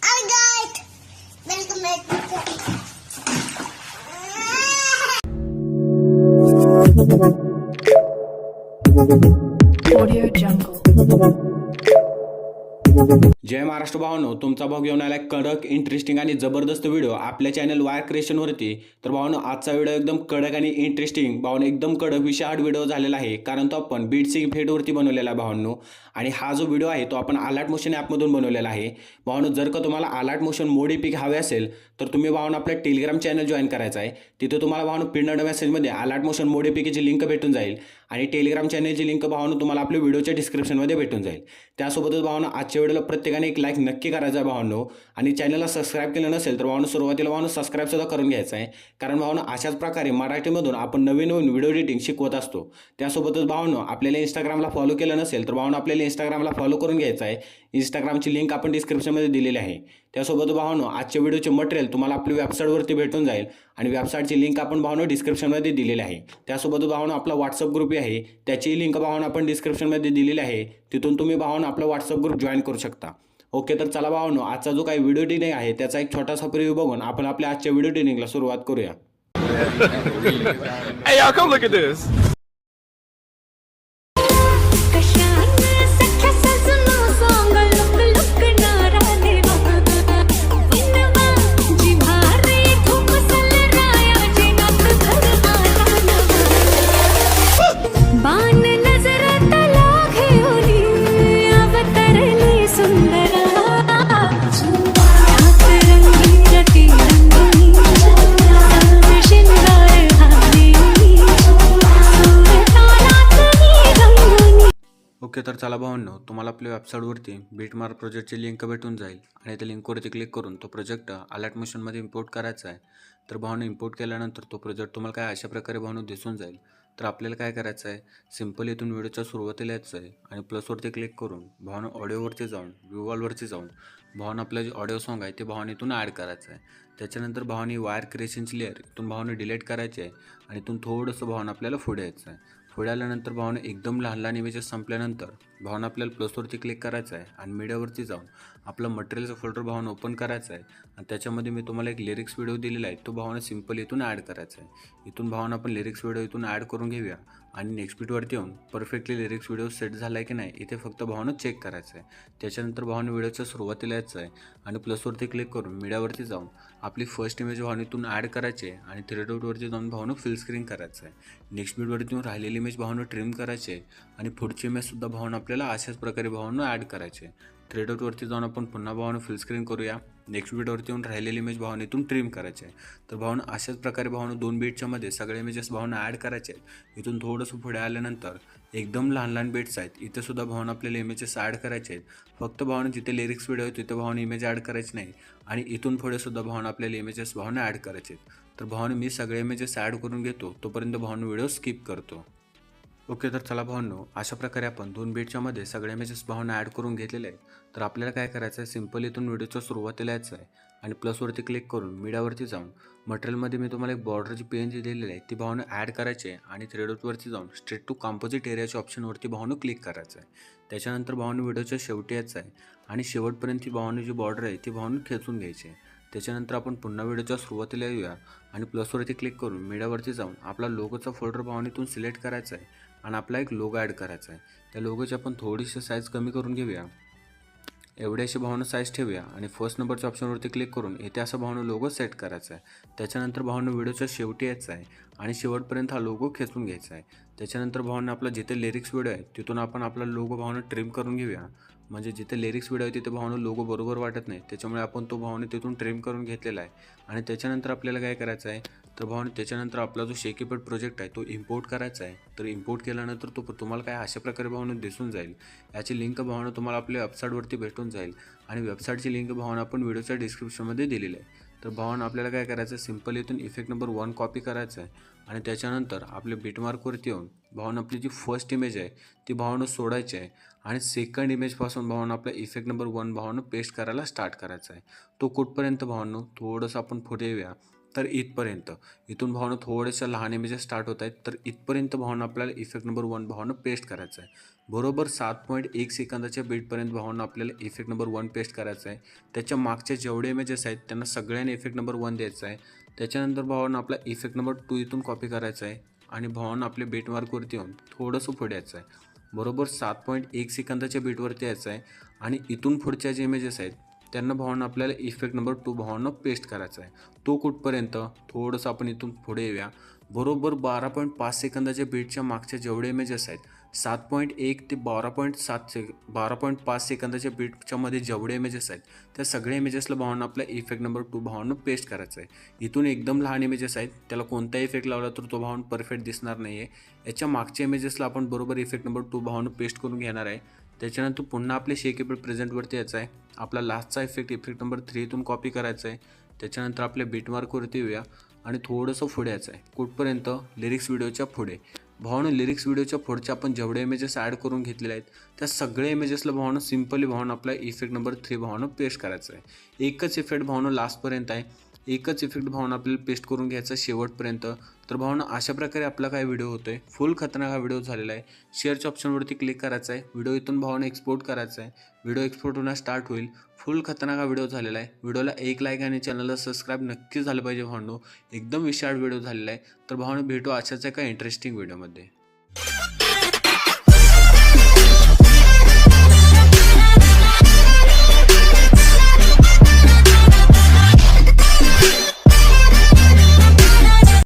Alright, welcome back. Audio Jungle. जय महाराष्ट्र भावांनो, तुमचा भाऊ घेऊन आला कडक इंटरेस्टिंग आणि जबरदस्त व्हिडिओ आपल्या चॅनल वायर क्रिएशनवरती. तर भावांनो, आजचा व्हिडिओ एकदम कडक आणि इंटरेस्टिंग भावांनो, एकदम कडक विषयाड व्हिडिओ झालेला आहे, कारण तो आपण बीट्स इफेक्टवरती बनवलेला आहे भावांनो. आणि हा जो व्हिडिओ आहे तो आपण अलर्ट मोशन ॲपमधून बनवलेला आहे भावांनो. जर का तुम्हाला अलर्ट मोशन मोडीपिक हवे असेल तर तुम्ही भावांनो आपल्या टेलिग्राम चॅनल जॉईन करायचं आहे. तिथे तुम्हाला भावांनो पिनड मेसेजमध्ये अलर्ट मोशन मोडीपिकची लिंक भेटून जाईल आणि टेलिग्राम चॅनलची लिंक भावांनो तुम्हाला आपल्या व्हिडिओच्या डिस्क्रिप्शनमध्ये भेटून जाईल. त्यासोबतच भावांनो, आजच्या व्हिडिओला प्रत्येकाने एक लाईक नक्की करायचा आहे भावांनो. आणि चॅनलला सबस्क्राईब केलं नसेल तर भावांनो सुरुवातीला भावांनो सबस्क्राईब सुद्धा करून घ्यायचं आहे, कारण भावांनो अशाच प्रकारे मराठीमधून आपण नवीन नवीन व्हिडिओ एडिटिंग शिकवत असतो. त्यासोबतच भावांनो, आपल्याला इंस्टाग्रामला फॉलो केलं नसेल तर भावांनो आपल्याला इंस्टाग्रामला फॉलो करून घ्यायचं आहे. इंस्टाग्रामची लिंक आपण डिस्क्रिप्शनमध्ये दिलेली आहे. त्यासोबत भावांनो, आजच्या व्हिडिओचे मटेरियल तुम्हाला आपल्या वेबसाईटवरती भेटून जाईल आणि वेबसाईटची लिंक आपण भावांनो डिस्क्रिप्शनमध्ये दिलेली आहे. त्यासोबत भावांनो आपला व्हॉट्सअप ग्रुप आहे, त्याची लिंक भावांनो आपण डिस्क्रिप्शनमध्ये दिलेली आहे. तिथून तुम्ही भावांनो आपला व्हॉट्सअप ग्रुप जॉईन करू शकता. ओके, तर चला भावांनो, आजचा जो काही व्हिडिओ एडिटिंग आहे त्याचा एक छोटासा प्रिव्ह्यू बघून आपण आपल्या आजच्या व्हिडिओ एडिटिंगला सुरुवात करूया. Hey y'all, come look at this. Okay, तर चला भावांनो, तुम्हाला आपल्या वेबसाईटवरती बीटमार्क प्रोजेक्टची लिंक भेटून जाईल आणि त्या लिंकवरती क्लिक करून तो प्रोजेक्ट अलर्ट मोशनमध्ये इम्पोर्ट करायचा आहे. तर भावांनो, इम्पोर्ट केल्यानंतर तो प्रोजेक्ट तुम्हाला काय अशा प्रकारे भावांनो दिसून जाईल. तर आपल्याला काय करायचं आहे, सिम्पल इथून व्हिडिओच्या सुरुवातीला यायचं आहे आणि प्लसवरती क्लिक करून भावांनो ऑडिओवरती जाऊन व्ह्यूवॉलवरती जाऊन भावांनो आपलं जे ऑडिओ सॉन्ग आहे ते भावांनो इथून ॲड करायचं आहे. त्याच्यानंतर भावांनी वायर क्रिएशनची लेअर इथून भावांनो डिलीट करायची आहे आणि इथून थोडंसं भावांनो आपल्याला पुढे यायचं आहे. पुढे आल्यानंतर भावांनो एकदम लहान लहान इमेजेस संपल्यानंतर भावांनो आपल्याला प्लसवरती क्लिक करायचं आहे आणि मीडियावरती जाऊन आपलं मटेरियलचं फोल्डर भावांनो ओपन करायचं आहे आणि त्याच्यामध्ये मी तुम्हाला एक लिरिक्स व्हिडिओ दिलेला आहे, तो भावांनो सिम्पल इथून ॲड करायचा आहे. इथून भावांनो आपण लिरिक्स व्हिडिओ इथून ॲड करून घेऊया आणि नेक्स्ट बीटवरती येऊन परफेक्टली लिरिक्स व्हिडिओ सेट झाला आहे की नाही इथे फक्त भावांनो चेक करायचं आहे. त्याच्यानंतर भावांनो व्हिडिओच्या सुरुवातीला यायचं आहे आणि प्लसवरती क्लिक करून मीडियावरती जाऊन आपली फर्स्ट इमेज भावांनो इथून ॲड करायची आहे आणि 3 डॉटवरती जाऊन भावांनो फिल स्क्रीन करायचं आहे. नेक्स्ट बीटवरती येऊन राहिलेली इमेज भावांनो ट्रिम करायची आहे आणि पुढची इमेजसुद्धा भावांनो आपल्याला अशाच प्रकारे भावांनो ॲड करायचे आहे. 3 डॉटवरती जाऊन आपण पुन्हा भावांनो फिल स्क्रीन करूया. नेक्स्ट बीटवरती येऊन राहिलेली इमेज भावांनो इथून ट्रिम करायचे आहे. तर भावांनो अशाच प्रकारे भावांनो 2 बीटच्या मध्ये सगळे इमेजेस भावांनो ॲड करायचे आहेत. इथून थोडंसं पुढे आल्यानंतर एकदम लहान लहान बीट्स आहेत, इथे सुद्धा भावांनो आपल्याला इमेजेस ॲड करायचे आहेत. फक्त भावांनो जिथे लिरिक्स व्हिडिओ आहे तिथे भावांनो इमेज ॲड करायची नाही आणि इथून पुढे सुद्धा भावांनो आपल्याला इमेजेस भावांनो ॲड करायचे आहेत. तर भावांनो मी सगळे इमेजेस ॲड करून घेतो, तोपर्यंत भावांनो व्हिडिओ स्किप करतो. ओके, तर चला भावांनो, अशा प्रकारे आपण 2 बीटच्या मध्ये सगळे इमेजेस भावांनो ॲड करून घेतलेले आहेत. तर आपल्याला काय करायचं आहे, सिम्पल इथून व्हिडिओच्या सुरुवातीला यायचं आहे आणि प्लसवरती क्लिक करून मीडियावरती जाऊन मटेरियलमध्ये मी तुम्हाला एक बॉर्डरची PNG दिलेली आहे ती भावांनो ॲड करायची आहे आणि 3 डॉटवरती जाऊन स्ट्रेट टू कंपोजिट एरियाच्या ऑप्शनवरती भावांनो क्लिक करायचं आहे. त्याच्यानंतर भावांनो व्हिडिओच्या शेवटी यायचं आहे आणि शेवटपर्यंत ही भावांनो जी बॉर्डर आहे ती भावांनो खेचून घ्यायची आहे. त्याच्यानंतर आपण पुन्हा व्हिडिओच्या सुरुवातीला येऊया आणि प्लसवरती क्लिक करून मीडियावरती जाऊन आपला लोगोचा फोल्डर भावांनो इथून सिलेक्ट करायचा आहे आणि आपला एक लोगो ॲड करायचा आहे. त्या लोगोची आपण थोडीशी साईज कमी करून घेऊया, एवढी अशी भावांनो साईज ठेवूया आणि फर्स्ट नंबरच्या ऑप्शनवरती क्लिक करून इथे असं भावांनो लोगो सेट करायचा आहे. त्याच्यानंतर भावांनो व्हिडिओच्या शेवटी यायचं आहे आणि शेवटपर्यंत हा लोगो खेचून घ्यायचा आहे. त्याच्यानंतर भावांनो आपला जिथे लिरिक्स व्हिडिओ आहे तिथून आपण आपला लोगो भावांनो ट्रिम करून घेऊया, म्हणजे जिथे लिरिक्स व्हिडिओ आहे तिथे भावांनो लोगो बरोबर वाटत नाही, त्याच्यामुळे आपण तो भावांनो तिथून ट्रिम करून घेतलेला आहे. आणि त्याच्यानंतर आपल्याला काय करायचं आहे, तर भावांनो त्याच्यानंतर आपला जो शेकीपट प्रोजेक्ट आहे तो इम्पोर्ट करायचा आहे. तर इम्पोर्ट केल्यानंतर तो तुम्हाला काय अशा प्रकारे भावांनो दिसून जाईल. याची लिंक भावांनो तुम्हाला आपल्या वेबसाईटवरती भेटून जाईल आणि वेबसाईटची लिंक भावांनो आपण व्हिडिओच्या डिस्क्रिप्शनमध्ये दिलेली आहे. तर भावांनो आपल्याला काय करायचं आहे, सिम्पल इथून इफेक्ट नंबर 1 कॉपी करायचं आहे आणि त्याच्यानंतर आपल्या बीटमार्कवरती येऊन भावांनो आपली जी फर्स्ट इमेज आहे ती भावांनो सोडायची आहे आणि सेकंड इमेजपासून भावांनो आपला इफेक्ट नंबर 1 भावांनो पेस्ट करायला स्टार्ट करायचा आहे. तो कुठपर्यंत भावांनो, थोडंसं आपण पुढे येऊया तर इथपर्यंत. इथून भावना थोड्याशा लहान इमेजेस स्टार्ट होत आहेत, तर इथपर्यंत भावना आपल्याला इफेक्ट नंबर 1 भावना पेस्ट करायचा आहे. बरोबर 7.1 सेकंदाच्या बीटपर्यंत भावना आपल्याला इफेक्ट नंबर 1 पेस्ट करायचा आहे. त्याच्या मागचे जेवढे इमेजेस आहेत त्यांना सगळ्यांना इफेक्ट नंबर 1 द्यायचा आहे. त्याच्यानंतर भावना आपला इफेक्ट नंबर 2 इथून कॉपी करायचा आहे आणि भावना आपल्या बीटमार्कवरती येऊन थोडंसं पुढे यायचं आहे. बरोबर 7.1 सेकंदाच्या बीटवरती यायचं आहे आणि इथून पुढच्या जे इमेजेस आहेत त्यांना भावना आपल्याला इफेक्ट नंबर 2 भावना पेस्ट करायचा आहे. तो कुठपर्यंत, थोडंसं आपण इथून पुढे येऊया. बरोबर 12.5 सेकंदाच्या बीटच्या मागच्या जेवढे इमेजेस आहेत 7.1 ते 12.5 सेकंदाच्या बीटच्या मध्ये जेवढे इमेजेस आहेत त्या सगळ्या इमेजेसला भावना आपल्या इफेक्ट नंबर 2 भावना पेस्ट करायचा आहे. इथून एकदम लहान इमेजेस आहेत, त्याला कोणता इफेक्ट लावला तर तो भावना परफेक्ट दिसणार नाही आहे. याच्या मागच्या इमेजेसला आपण बरोबर इफेक्ट नंबर 2 भावना पेस्ट करून घेणार आहे. त्याच्यानंतर पुन्हा आपले शेकेबल प्रेझेंटवरती यायचं आहे. आपला लास्टचा इफेक्ट नंबर 3 इथून कॉपी करायचा आहे. त्याच्यानंतर आपल्या बीटमार्कवरती येऊया आणि थोडंसं पुढे यायचं आहे. कुठपर्यंत, लिरिक्स व्हिडिओच्या पुढे. भावना लिरिक्स व्हिडिओच्या पुढच्या आपण जेवढे इमेजेस ॲड करून घेतलेले आहेत त्या सगळ्या इमेजेसला भावना सिम्पली भावना आपला इफेक्ट नंबर 3 भावना पेस्ट करायचा आहे. एकच इफेक्ट भावना लास्टपर्यंत आहे, एकच इफेक्ट भावना आपल्याला पेस्ट करून घ्यायचा शेवटपर्यंत. तर भावना अशा प्रकारे आपला काय व्हिडिओ होतो आहे, फुल खतरनाक हा व्हिडिओ झालेला आहे. शेअरच्या ऑप्शनवरती क्लिक करायचं आहे. व्हिडिओ इथून भावना एक्सपोर्ट करायचा आहे. व्हिडिओ एक्सपोर्ट होण्यास स्टार्ट होईल. फुल खतरनाक हा व्हिडिओ झालेला आहे. व्हिडिओला एक लाईक आणि चॅनलला सबस्क्राईब नक्की झालं पाहिजे भावनो. एकदम विशाळ व्हिडिओ झालेला आहे. तर भावना भेटू अशाच एका इंटरेस्टिंग व्हिडिओमध्ये.